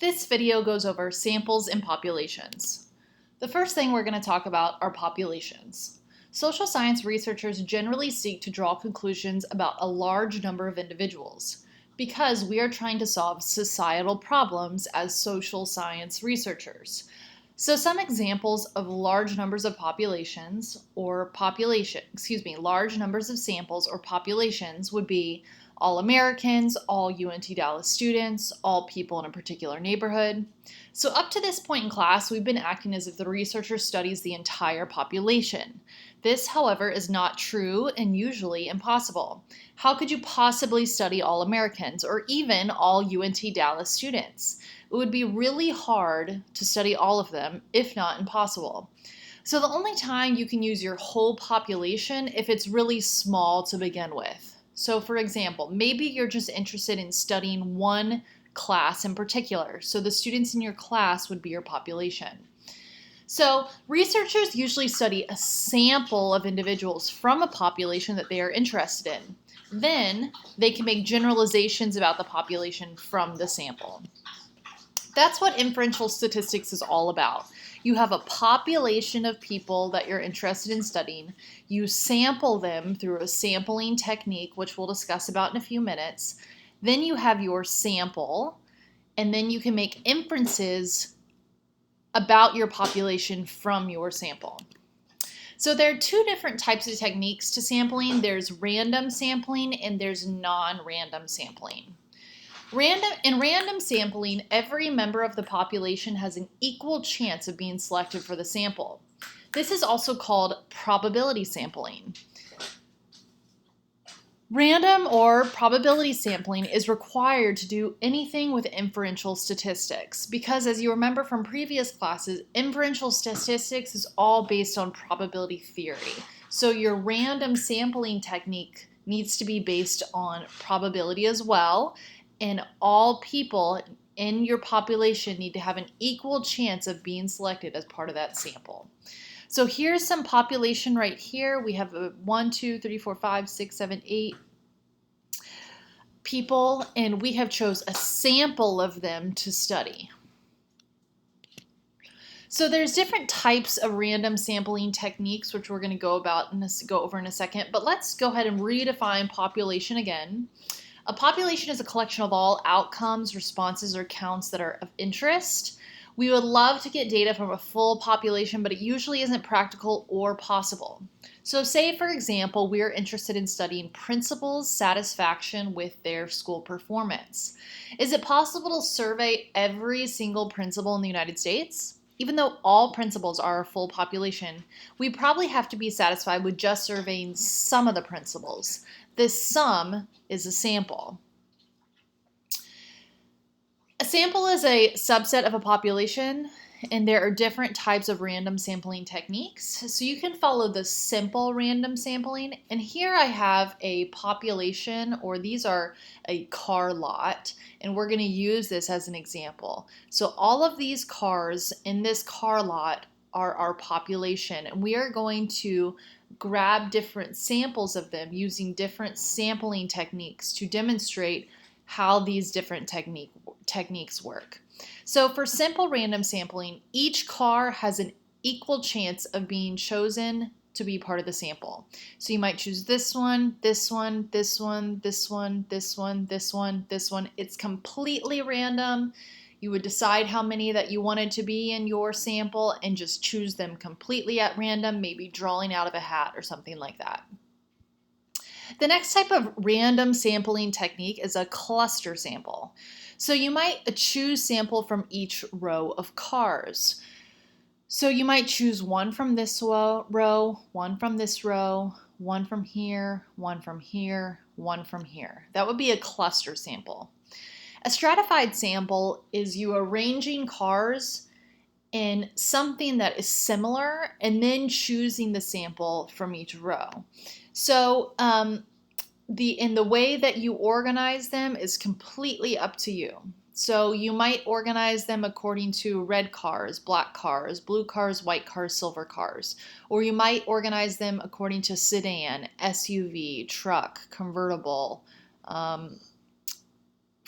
This video goes over samples and populations. The first thing we're going to talk about are populations. Social science researchers generally seek to draw conclusions about a large number of individuals because we are trying to solve societal problems as social science researchers. So some examples of large numbers of large numbers of samples or populations would be all Americans, all UNT Dallas students, all people in a particular neighborhood. So up to this point in class, we've been acting as if the researcher studies the entire population. This, however, is not true and usually impossible. How could you possibly study all Americans or even all UNT Dallas students? It would be really hard to study all of them, if not impossible. So the only time you can use your whole population if it's really small to begin with. So for example, maybe you're just interested in studying one class in particular. So the students in your class would be your population. So researchers usually study a sample of individuals from a population that they are interested in. Then they can make generalizations about the population from the sample. That's what inferential statistics is all about. You have a population of people that you're interested in studying. You sample them through a sampling technique, which we'll discuss about in a few minutes. Then you have your sample, and then you can make inferences about your population from your sample. So there are two different types of techniques to sampling. There's random sampling and there's non-random sampling. In random sampling, every member of the population has an equal chance of being selected for the sample. This is also called probability sampling. Random or probability sampling is required to do anything with inferential statistics because, as you remember from previous classes, inferential statistics is all based on probability theory. So your random sampling technique needs to be based on probability as well. And all people in your population need to have an equal chance of being selected as part of that sample. So here's some population right here. We have 1, 2, 3, 4, 5, 6, 7, 8 people, and we have chose a sample of them to study. So there's different types of random sampling techniques, which we're going to go over in a second. But let's go ahead and redefine population again. A population is a collection of all outcomes, responses, or counts that are of interest. We would love to get data from a full population, but it usually isn't practical or possible. So say, for example, we're interested in studying principals' satisfaction with their school performance. Is it possible to survey every single principal in the United States? Even though all principals are a full population, we probably have to be satisfied with just surveying some of the principals. This sum is a sample. A sample is a subset of a population, and there are different types of random sampling techniques. So you can follow the simple random sampling, and here I have a population, or these are a car lot, and we're going to use this as an example. So all of these cars in this car lot are our population, and we are going to grab different samples of them using different sampling techniques to demonstrate how these different techniques work. So for simple random sampling, each car has an equal chance of being chosen to be part of the sample. So you might choose this one, this one, this one, this one, this one, this one, this one. It's completely random. You would decide how many that you wanted to be in your sample and just choose them completely at random, maybe drawing out of a hat or something like that. The next type of random sampling technique is a cluster sample. So you might choose sample from each row of cars. So you might choose one from this row, one from this row, one from here, one from here, one from here. That would be a cluster sample. A stratified sample is you arranging cars in something that is similar and then choosing the sample from each row. So in the way that you organize them is completely up to you. So you might organize them according to red cars, black cars, blue cars, white cars, silver cars. Or you might organize them according to sedan, SUV, truck, convertible,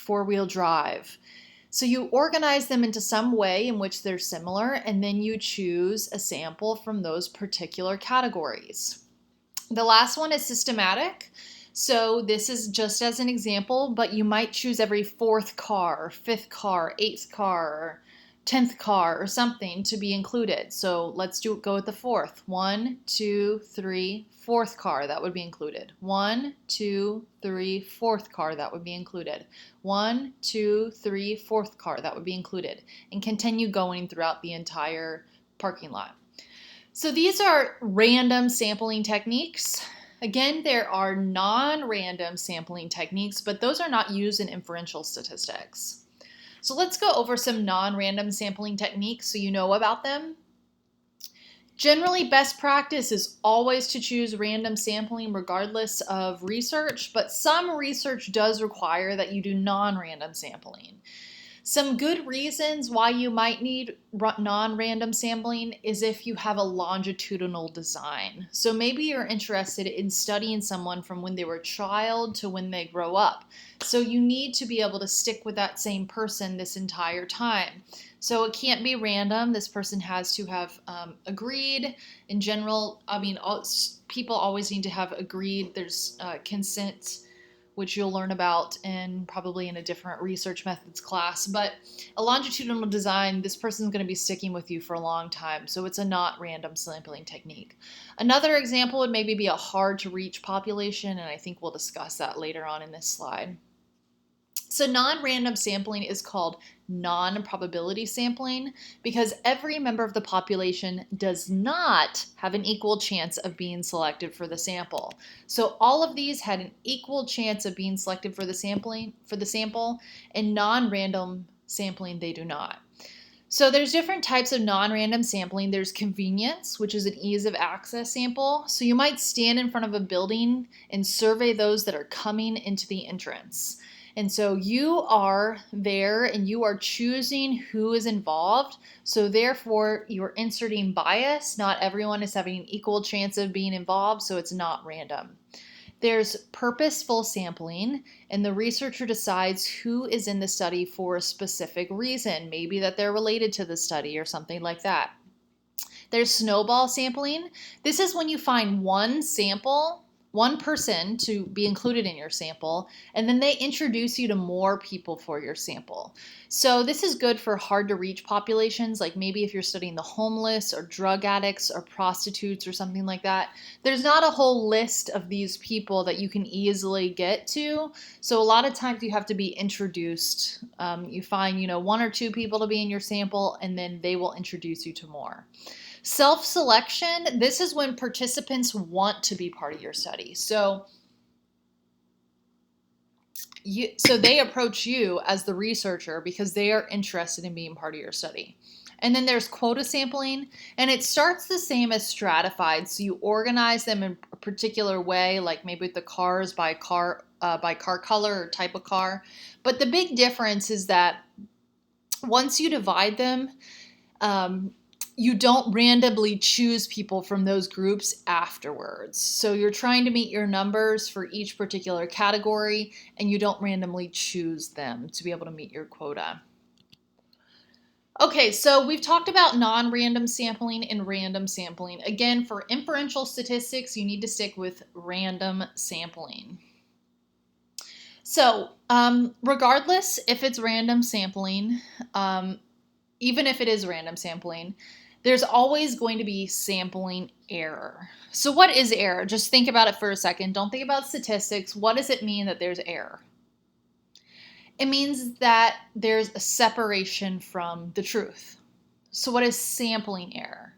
four-wheel drive. So you organize them into some way in which they're similar, and then you choose a sample from those particular categories. The last one is systematic. So this is just as an example, but you might choose every fourth car, fifth car, eighth car, 10th car or something to be included. So let's go with the fourth. 1, 2, 3, fourth car, that would be included. 1, 2, 3, fourth car, that would be included. 1, 2, 3, fourth car, that would be included. And continue going throughout the entire parking lot. So these are random sampling techniques. Again, there are non-random sampling techniques, but those are not used in inferential statistics. So let's go over some non-random sampling techniques so you know about them. Generally, best practice is always to choose random sampling regardless of research, but some research does require that you do non-random sampling. Some good reasons why you might need non-random sampling is if you have a longitudinal design. So maybe you're interested in studying someone from when they were a child to when they grow up. So you need to be able to stick with that same person this entire time. So it can't be random. This person has to have agreed. In general, people always need to have agreed. There's consent, which you'll learn about probably in a different research methods class. But a longitudinal design, this person's going to be sticking with you for a long time, so it's a not random sampling technique. Another example would maybe be a hard to reach population, and I think we'll discuss that later on in this slide. So non-random sampling is called non-probability sampling because every member of the population does not have an equal chance of being selected for the sample. So all of these had an equal chance of being selected for the sample, and non-random sampling they do not. So there's different types of non-random sampling. There's convenience, which is an ease of access sample. So you might stand in front of a building and survey those that are coming into the entrance. And so you are there and you are choosing who is involved. So therefore you're inserting bias. Not everyone is having an equal chance of being involved, so it's not random. There's purposeful sampling, and the researcher decides who is in the study for a specific reason, maybe that they're related to the study or something like that. There's snowball sampling. This is when you find one person to be included in your sample, and then they introduce you to more people for your sample. So this is good for hard to reach populations, like maybe if you're studying the homeless or drug addicts or prostitutes or something like that. There's not a whole list of these people that you can easily get to. So a lot of times you have to be introduced. You find, one or two people to be in your sample, and then they will introduce you to more. Self-selection, this is when participants want to be part of your study. So they approach you as the researcher because they are interested in being part of your study. And then there's quota sampling, and it starts the same as stratified. So you organize them in a particular way, like maybe with the cars by car color or type of car. But the big difference is that once you divide them, you don't randomly choose people from those groups afterwards. So you're trying to meet your numbers for each particular category, and you don't randomly choose them to be able to meet your quota. Okay, so we've talked about non-random sampling and random sampling. Again, for inferential statistics, you need to stick with random sampling. So regardless if it's random sampling, even if it is random sampling, there's always going to be sampling error. So what is error? Just think about it for a second. Don't think about statistics. What does it mean that there's error? It means that there's a separation from the truth. So what is sampling error?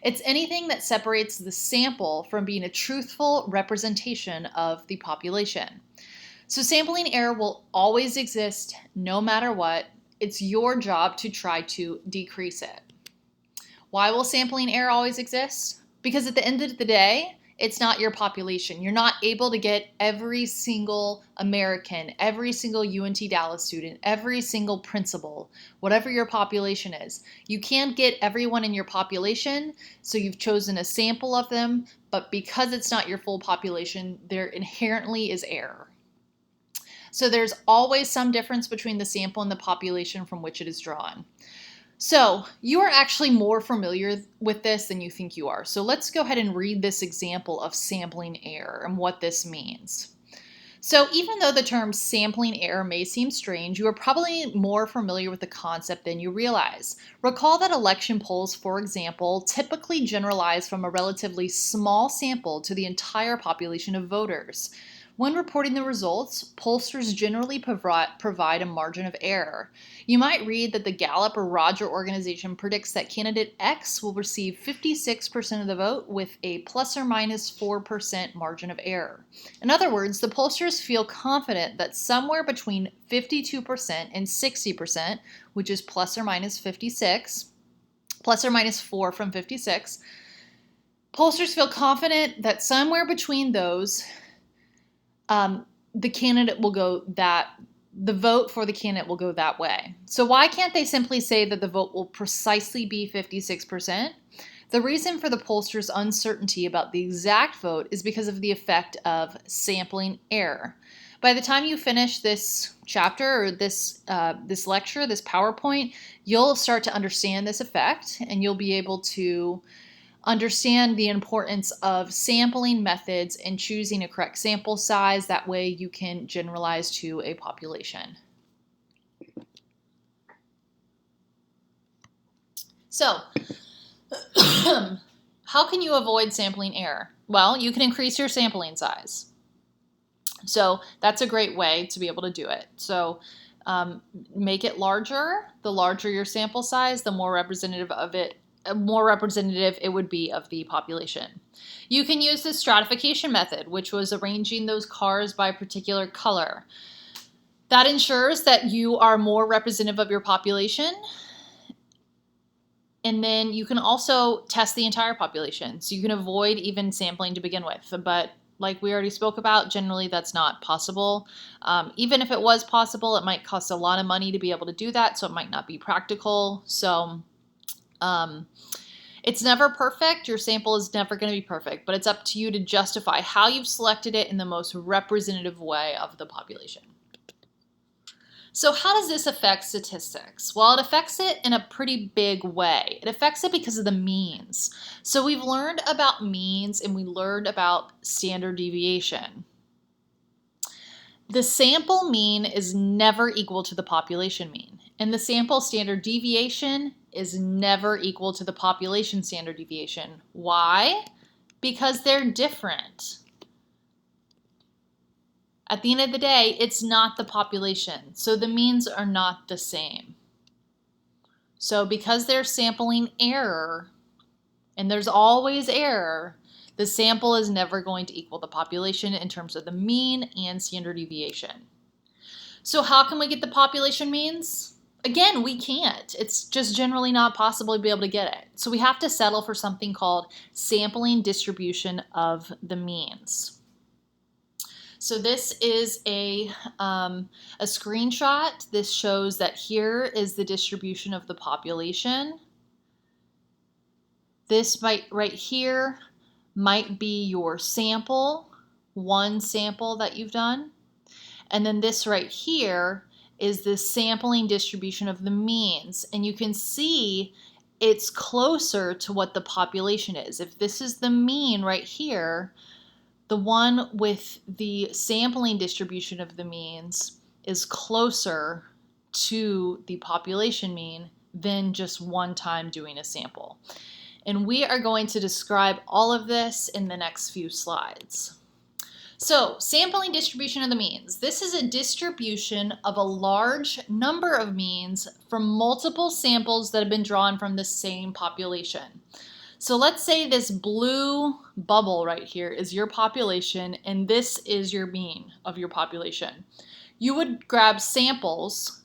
It's anything that separates the sample from being a truthful representation of the population. So sampling error will always exist no matter what. It's your job to try to decrease it. Why will sampling error always exist? Because at the end of the day, it's not your population. You're not able to get every single American, every single UNT Dallas student, every single principal, whatever your population is. You can't get everyone in your population, so you've chosen a sample of them, but because it's not your full population, there inherently is error. So there's always some difference between the sample and the population from which it is drawn. So you are actually more familiar with this than you think you are. So let's go ahead and read this example of sampling error and what this means. So even though the term sampling error may seem strange, you are probably more familiar with the concept than you realize. Recall that election polls, for example, typically generalize from a relatively small sample to the entire population of voters. When reporting the results, pollsters generally provide a margin of error. You might read that the Gallup or Roger organization predicts that candidate X will receive 56% of the vote with a plus or minus 4% margin of error. In other words, the pollsters feel confident that somewhere between 52% and 60%, which is plus or minus 56, plus or minus 4 from 56, pollsters feel confident that somewhere between those, the vote for the candidate will go that way. So why can't they simply say that the vote will precisely be 56%? The reason for the pollsters' uncertainty about the exact vote is because of the effect of sampling error. By the time you finish this chapter or this lecture, this PowerPoint, you'll start to understand this effect, and you'll be able to understand the importance of sampling methods and choosing a correct sample size. That way you can generalize to a population. So, how can you avoid sampling error? Well, you can increase your sampling size. So that's a great way to be able to do it. So make it larger. The larger your sample size, the more representative it would be of the population. You can use the stratification method, which was arranging those cars by a particular color. That ensures that you are more representative of your population. And then you can also test the entire population. So you can avoid even sampling to begin with. But like we already spoke about, generally that's not possible. Even if it was possible, it might cost a lot of money to be able to do that. So it might not be practical. So it's never perfect. Your sample is never going to be perfect, but it's up to you to justify how you've selected it in the most representative way of the population. So how does this affect statistics? Well, it affects it in a pretty big way. It affects it because of the means. So we've learned about means and we learned about standard deviation. The sample mean is never equal to the population mean, and the sample standard deviation is never equal to the population standard deviation. Why? Because they're different. At the end of the day, it's not the population, so the means are not the same. So because there's sampling error, and there's always error, the sample is never going to equal the population in terms of the mean and standard deviation. So how can we get the population means? Again, we can't. It's just generally not possible to be able to get it. So we have to settle for something called sampling distribution of the means. So this is a screenshot. This shows that here is the distribution of the population. This right here might be your sample, one sample that you've done. And then this right here is the sampling distribution of the means. And you can see it's closer to what the population is. If this is the mean right here, the one with the sampling distribution of the means is closer to the population mean than just one time doing a sample. And we are going to describe all of this in the next few slides. So, sampling distribution of the means. This is a distribution of a large number of means from multiple samples that have been drawn from the same population. So let's say this blue bubble right here is your population, and this is your mean of your population. You would grab samples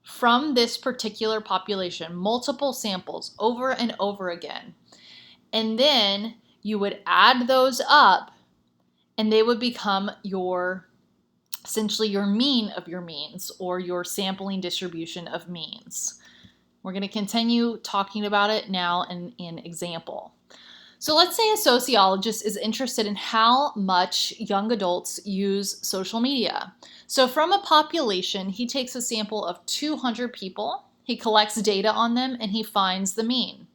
from this particular population, multiple samples over and over again. And then you would add those up and they would become essentially your mean of your means, or your sampling distribution of means. We're going to continue talking about it now in example. So let's say a sociologist is interested in how much young adults use social media. So from a population, he takes a sample of 200 people, he collects data on them, and he finds the mean.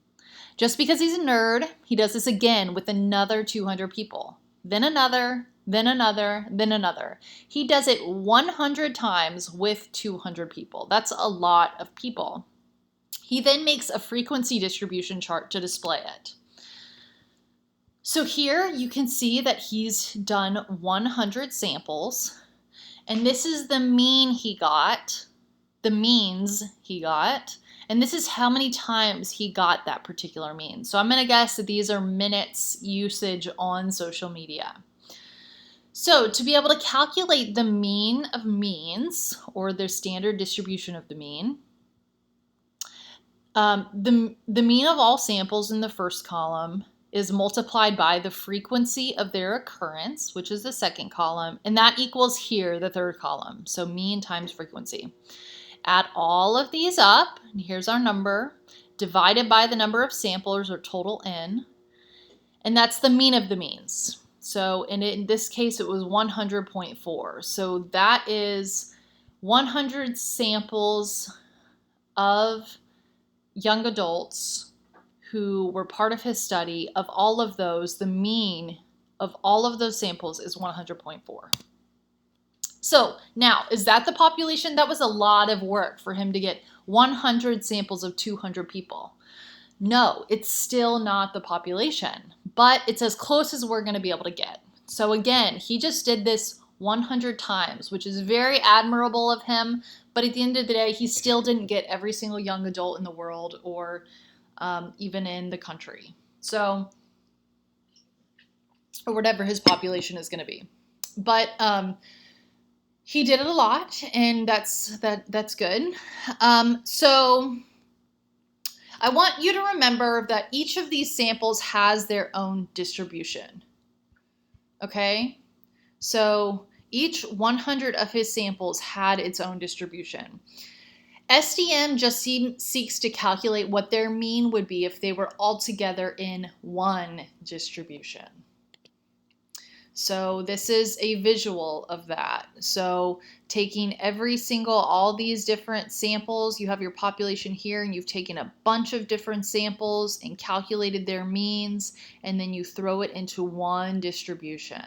Just because he's a nerd, he does this again with another 200 people, then another, then another, then another. He does it 100 times with 200 people. That's a lot of people. He then makes a frequency distribution chart to display it. So here you can see that he's done 100 samples, and this is the mean he got, the means he got, and this is how many times he got that particular mean. So I'm going to guess that these are minutes usage on social media. So to be able to calculate the mean of means, or the standard distribution of the mean, the mean of all samples in the first column is multiplied by the frequency of their occurrence, which is the second column, and that equals here the third column, so mean times frequency. Add all of these up, and here's our number, divided by the number of samplers, or total N, and that's the mean of the means. So in this case, it was 100.4. So that is 100 samples of young adults who were part of his study. Of all of those, the mean of all of those samples is 100.4. So now, is that the population? That was a lot of work for him to get 100 samples of 200 people. No, it's still not the population, but it's as close as we're going to be able to get. So again, he just did this 100 times, which is very admirable of him, but at the end of the day, he still didn't get every single young adult in the world, or even in the country. So, or whatever his population is going to be. But he did it a lot, and that's good. So I want you to remember that each of these samples has their own distribution. Okay? So each 100 of his samples had its own distribution. SDM just seeks to calculate what their mean would be if they were all together in one distribution. So this is a visual of that. So taking all these different samples, you have your population here, and you've taken a bunch of different samples and calculated their means, and then you throw it into one distribution.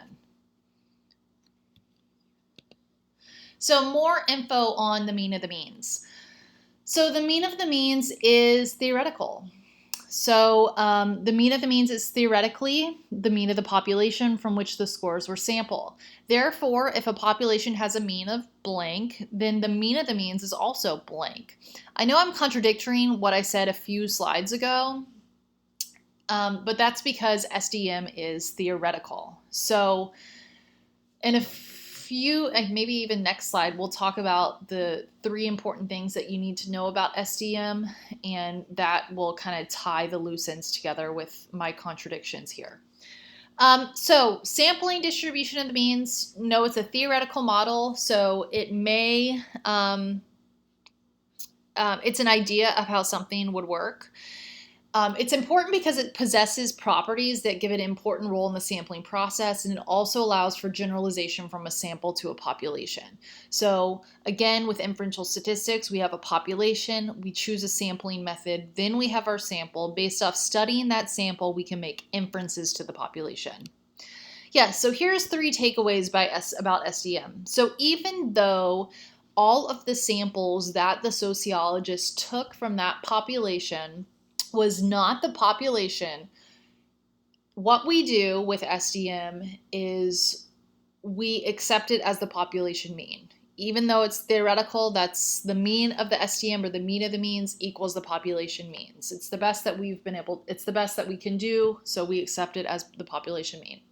So more info on the mean of the means. So the mean of the means is theoretical. So the mean of the means is theoretically the mean of the population from which the scores were sampled. Therefore, if a population has a mean of blank, then the mean of the means is also blank. I know I'm contradicting what I said a few slides ago, but that's because SDM is theoretical. So in a few, and maybe even next slide, we'll talk about the 3 important things that you need to know about SDM, and that will kind of tie the loose ends together with my contradictions here. So sampling distribution of the means, no, it's a theoretical model, so it may, it's an idea of how something would work. It's important because it possesses properties that give it an important role in the sampling process, and it also allows for generalization from a sample to a population. So again, with inferential statistics, we have a population, we choose a sampling method, then we have our sample. Based off studying that sample, we can make inferences to the population. Yeah, so here's 3 takeaways about SDM. So even though all of the samples that the sociologist took from that population was not the population, what we do with SDM is we accept it as the population mean. Even though it's theoretical, that's the mean of the SDM, or the mean of the means, equals the population means. It's the best that it's the best that we can do, so we accept it as the population mean.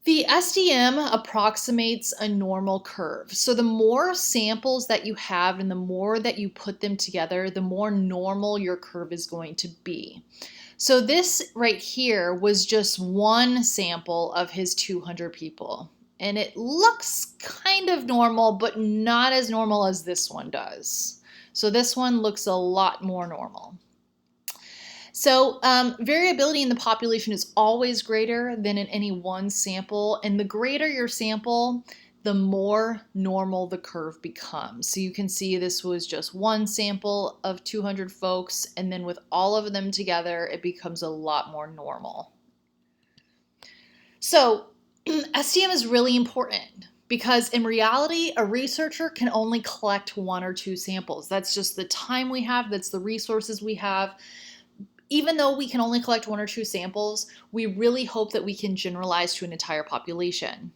The SDM approximates a normal curve. So the more samples that you have and the more that you put them together, the more normal your curve is going to be. So this right here was just one sample of his 200 people. And it looks kind of normal, but not as normal as this one does. So this one looks a lot more normal. So variability in the population is always greater than in any one sample, and the greater your sample, the more normal the curve becomes. So you can see this was just one sample of 200 folks, and then with all of them together, it becomes a lot more normal. So STM is really important because in reality, a researcher can only collect 1 or 2 samples. That's just the time we have, that's the resources we have. Even though we can only collect 1 or 2 samples, we really hope that we can generalize to an entire population.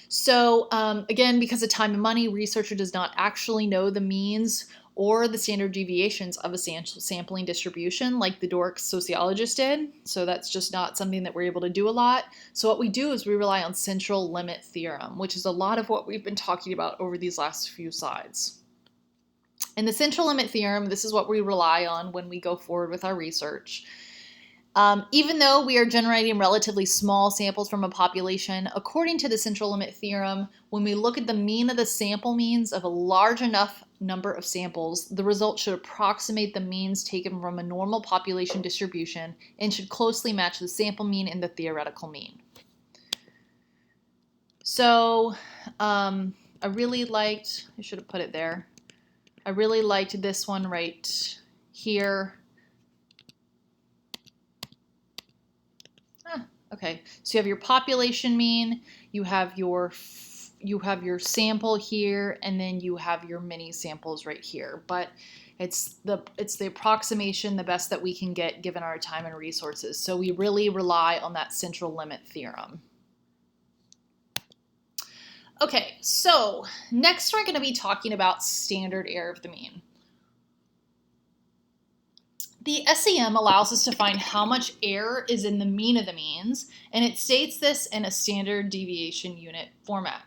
So again, because of time and money, researcher does not actually know the means or the standard deviations of a sampling distribution like the Dorks sociologist did. So that's just not something that we're able to do a lot. So what we do is we rely on central limit theorem, which is a lot of what we've been talking about over these last few slides. In the central limit theorem, this is what we rely on when we go forward with our research. Even though we are generating relatively small samples from a population, according to the central limit theorem, when we look at the mean of the sample means of a large enough number of samples, the result should approximate the means taken from a normal population distribution and should closely match the sample mean and the theoretical mean. So I should have put it there. I really liked this one right here. Okay, so you have your population mean, you have your sample here, and then you have your mini samples right here. But it's the approximation, the best that we can get given our time and resources. So we really rely on that central limit theorem. Okay, so next we're going to be talking about standard error of the mean. The SEM allows us to find how much error is in the mean of the means, and it states this in a standard deviation unit format.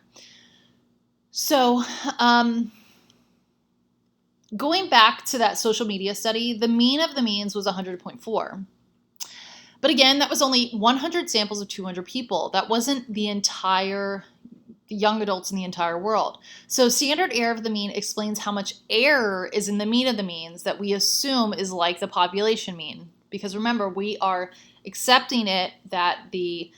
So going back to that social media study, the mean of the means was 100.4. But again, that was only 100 samples of 200 people. That wasn't the young adults in the entire world. So standard error of the mean explains how much error is in the mean of the means that we assume is like the population mean. Because remember, we are accepting it that the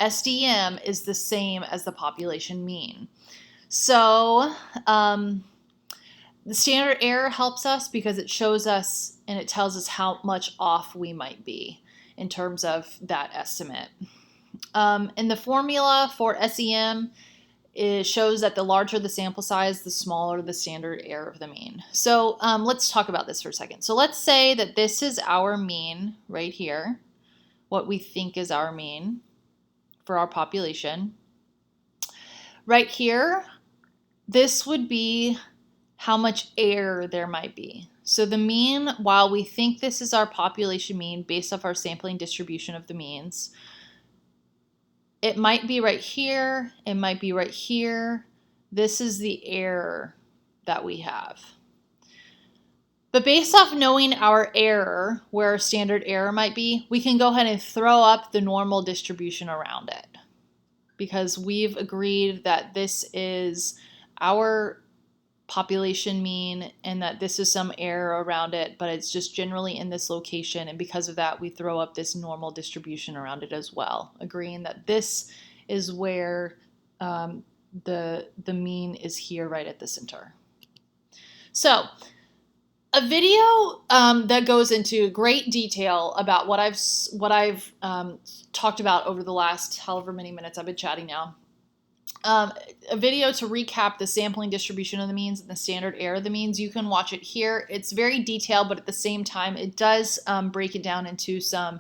SDM is the same as the population mean. So the standard error helps us because it shows us and it tells us how much off we might be in terms of that estimate. And the formula for SEM shows that the larger the sample size, the smaller the standard error of the mean. So let's talk about this for a second. So let's say that this is our mean right here, what we think is our mean for our population. Right here, this would be how much error there might be. So the mean, while we think this is our population mean based off our sampling distribution of the means, it might be right here, it might be right here. This is the error that we have. But based off knowing our error, where our standard error might be, we can go ahead and throw up the normal distribution around it. Because we've agreed that this is our population mean and that this is some error around it, but it's just generally in this location, and because of that we throw up this normal distribution around it as well, agreeing that this is where the mean is here right at the center. So a video that goes into great detail about what I've talked about over the last however many minutes I've been chatting now. A video to recap the sampling distribution of the means and the standard error of the means. You can watch it here. It's very detailed, but at the same time, it does break it down into some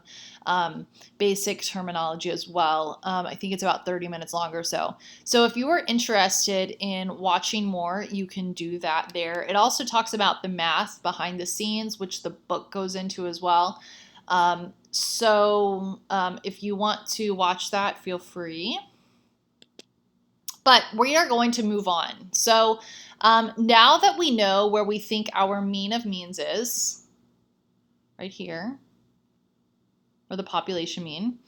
basic terminology as well. I think it's about 30 minutes long or so. So if you are interested in watching more, you can do that there. It also talks about the math behind the scenes, which the book goes into as well. So if you want to watch that, feel free. But we are going to move on. So now that we know where we think our mean of means is, right here, or the population mean,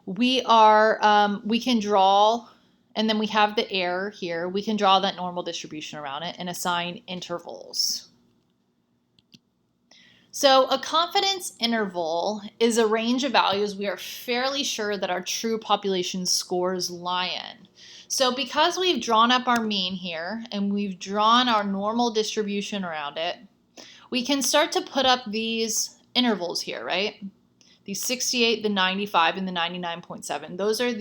we can draw And then we have the error here. We can draw that normal distribution around it and assign intervals. So a confidence interval is a range of values we are fairly sure that our true population scores lie in. So because we've drawn up our mean here and we've drawn our normal distribution around it, we can start to put up these intervals here, right? The 68, the 95, and the 99.7. Those are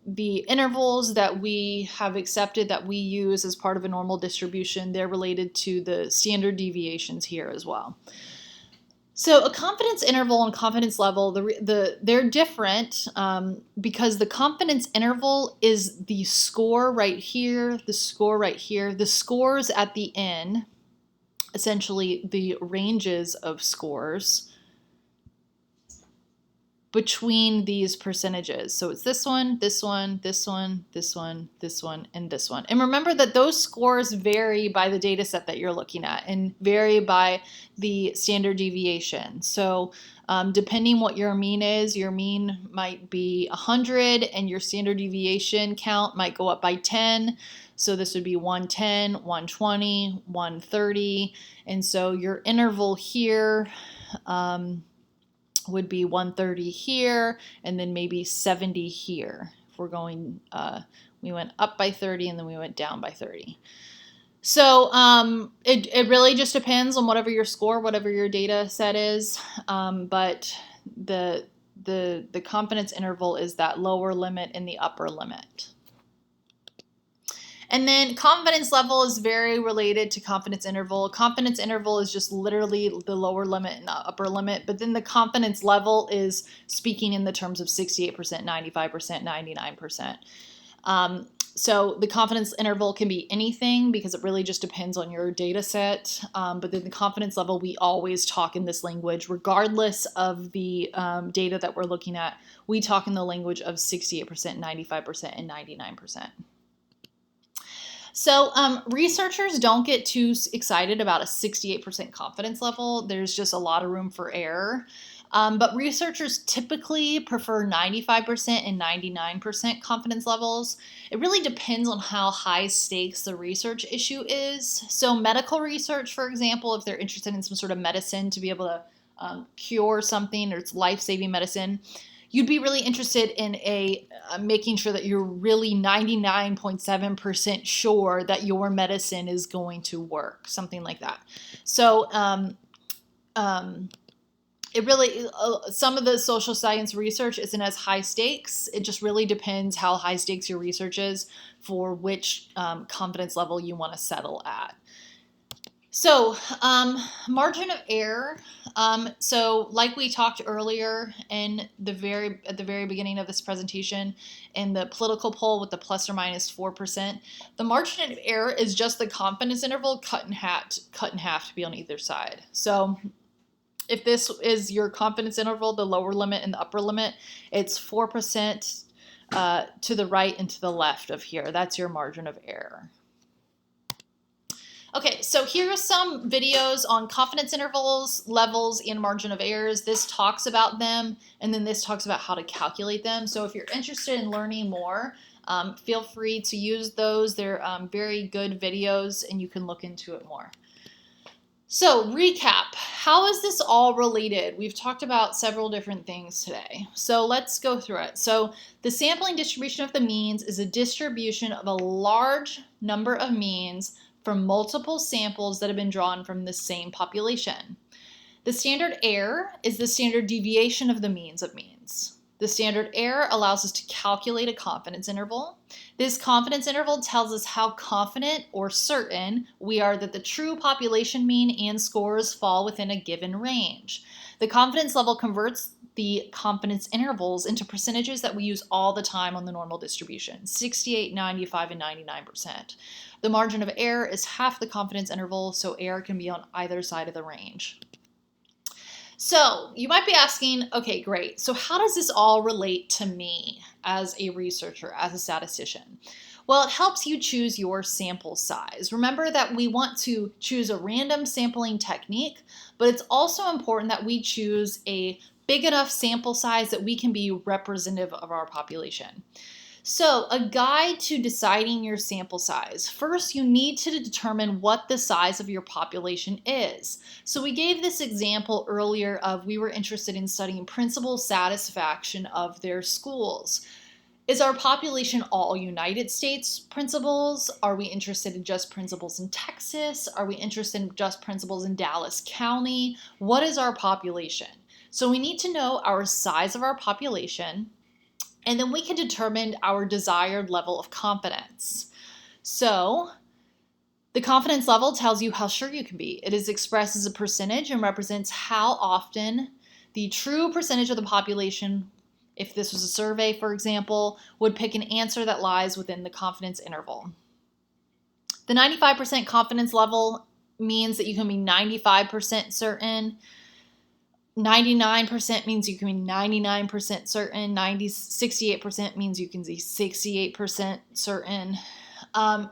the intervals that we have accepted that we use as part of a normal distribution. They're related to the standard deviations here as well. So a confidence interval and confidence level, they're different because the confidence interval is the score right here, the score right here, the scores at the end, essentially the ranges of scores between these percentages. So it's this one, this one, this one, this one, this one, and this one. And remember that those scores vary by the data set that you're looking at and vary by the standard deviation. So depending what your mean is, your mean might be 100 and your standard deviation count might go up by 10. So this would be 110, 120, 130. And so your interval here would be 130 here and then maybe 70 here. If we're going, we went up by 30 and then we went down by 30. So it really just depends on whatever your score, whatever your data set is. But the confidence interval is that lower limit and the upper limit. And then confidence level is very related to confidence interval. Confidence interval is just literally the lower limit and the upper limit, but then the confidence level is speaking in the terms of 68%, 95%, 99%. So the confidence interval can be anything because it really just depends on your data set. But then the confidence level, we always talk in this language, regardless of the data that we're looking at. We talk in the language of 68%, 95%, and 99%. So researchers don't get too excited about a 68% confidence level. There's just a lot of room for error. But researchers typically prefer 95% and 99% confidence levels. It really depends on how high stakes the research issue is. So medical research, for example, if they're interested in some sort of medicine to be able to cure something or it's life-saving medicine, you'd be really interested in making sure that you're really 99.7% sure that your medicine is going to work, something like that. So it really, some of the social science research isn't as high stakes. It just really depends how high stakes your research is for which confidence level you want to settle at. So margin of error. So like we talked earlier at the very beginning of this presentation in the political poll with the plus or minus 4%, the margin of error is just the confidence interval cut in half to be on either side. So if this is your confidence interval, the lower limit and the upper limit, it's 4% to the right and to the left of here. That's your margin of error. Okay, so here are some videos on confidence intervals, levels, and margin of errors. This talks about them, and then this talks about how to calculate them. So if you're interested in learning more, feel free to use those. They're very good videos, and you can look into it more. So recap, how is this all related? We've talked about several different things today. So let's go through it. So the sampling distribution of the means is a distribution of a large number of means from multiple samples that have been drawn from the same population. The standard error is the standard deviation of the means of means. The standard error allows us to calculate a confidence interval. This confidence interval tells us how confident or certain we are that the true population mean and scores fall within a given range. The confidence level converts the confidence intervals into percentages that we use all the time on the normal distribution, 68, 95, and 99%. The margin of error is half the confidence interval, so error can be on either side of the range. So you might be asking, okay, great. So how does this all relate to me as a researcher, as a statistician? Well, it helps you choose your sample size. Remember that we want to choose a random sampling technique, but it's also important that we choose a big enough sample size that we can be representative of our population. So, a guide to deciding your sample size. First, you need to determine what the size of your population is. So, we gave this example earlier of we were interested in studying principal satisfaction of their schools. Is our population all United States principals? Are we interested in just principals in Texas? Are we interested in just principals in Dallas County? What is our population? So, we need to know our size of our population, and then we can determine our desired level of confidence. So the confidence level tells you how sure you can be. It is expressed as a percentage and represents how often the true percentage of the population, if this was a survey, for example, would pick an answer that lies within the confidence interval. The 95% confidence level means that you can be 95% certain. 99% means you can be 99% certain. 68% means you can be 68% certain.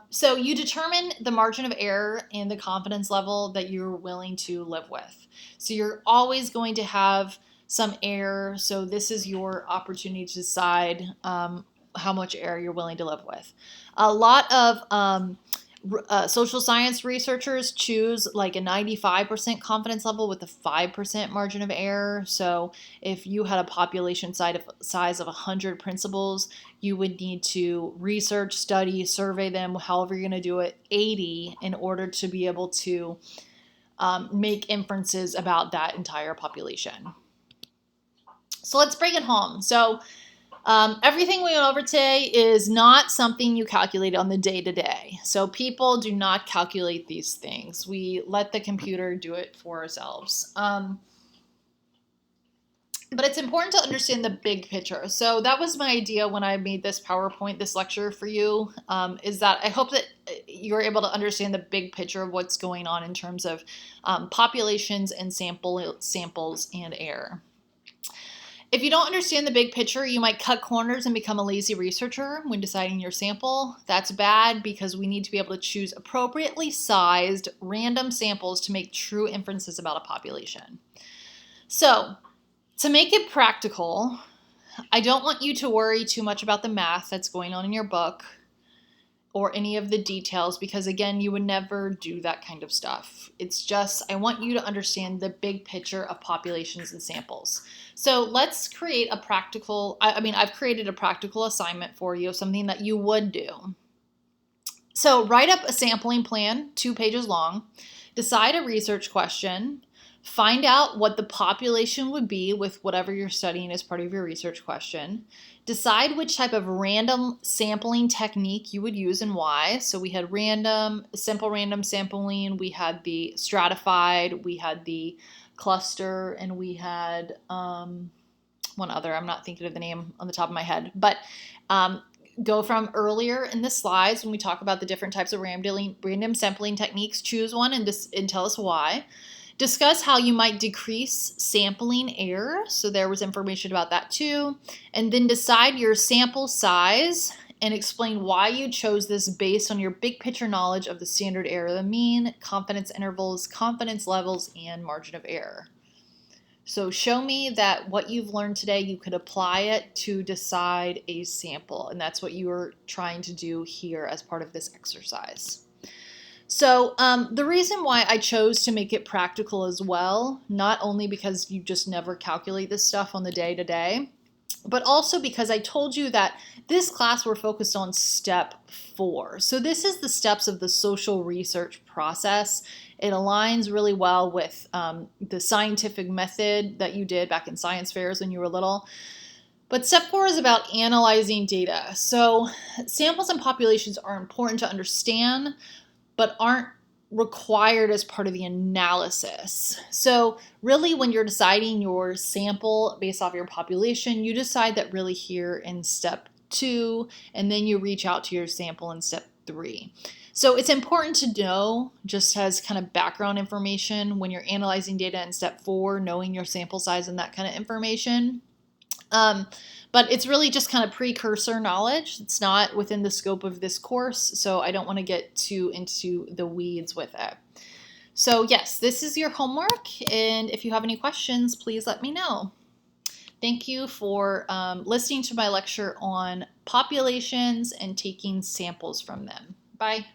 So you determine the margin of error and the confidence level that you're willing to live with. So you're always going to have some error. So this is your opportunity to decide how much error you're willing to live with. A lot of social science researchers choose like a 95% confidence level with a 5% margin of error. So if you had a population size of 100 principals, you would need to research, study, survey them, however you're going to do it, 80 in order to be able to make inferences about that entire population. So let's bring it home. So everything we went over today is not something you calculate on the day-to-day. So people do not calculate these things. We let the computer do it for ourselves. But it's important to understand the big picture. So that was my idea when I made this PowerPoint, this lecture for you, is that I hope that you're able to understand the big picture of what's going on in terms of populations and samples and error. If you don't understand the big picture, you might cut corners and become a lazy researcher when deciding your sample. That's bad because we need to be able to choose appropriately sized random samples to make true inferences about a population. So, to make it practical, I don't want you to worry too much about the math that's going on in your book or any of the details because, again, you would never do that kind of stuff. It's just, I want you to understand the big picture of populations and samples. So let's create a practical, I've created a practical assignment for you, something that you would do. So write up a sampling plan, 2 pages long, decide a research question, find out what the population would be with whatever you're studying as part of your research question, decide which type of random sampling technique you would use and why. So we had simple random sampling, we had the stratified, we had the cluster, and we had one other. I'm not thinking of the name on the top of my head, but go from earlier in the slides when we talk about the different types of random sampling techniques, choose one and tell us why. Discuss how you might decrease sampling error. So there was information about that too. And then decide your sample size and explain why you chose this based on your big picture knowledge of the standard error, the mean, confidence intervals, confidence levels, and margin of error. So show me that what you've learned today, you could apply it to decide a sample. And that's what you are trying to do here as part of this exercise. So the reason why I chose to make it practical as well, not only because you just never calculate this stuff on the day-to-day, but also because I told you that this class we're focused on step 4. So this is the steps of the social research process. It aligns really well with the scientific method that you did back in science fairs when you were little. But step 4 is about analyzing data. So samples and populations are important to understand, but aren't required as part of the analysis. So really when you're deciding your sample based off your population, you decide that really here in step 2, and then you reach out to your sample in step 3. So it's important to know, just as kind of background information, when you're analyzing data in step 4, knowing your sample size and that kind of information. But it's really just kind of precursor knowledge. It's not within the scope of this course, so I don't want to get too into the weeds with it. So yes, this is your homework, and if you have any questions, please let me know. Thank you for listening to my lecture on populations and taking samples from them. Bye.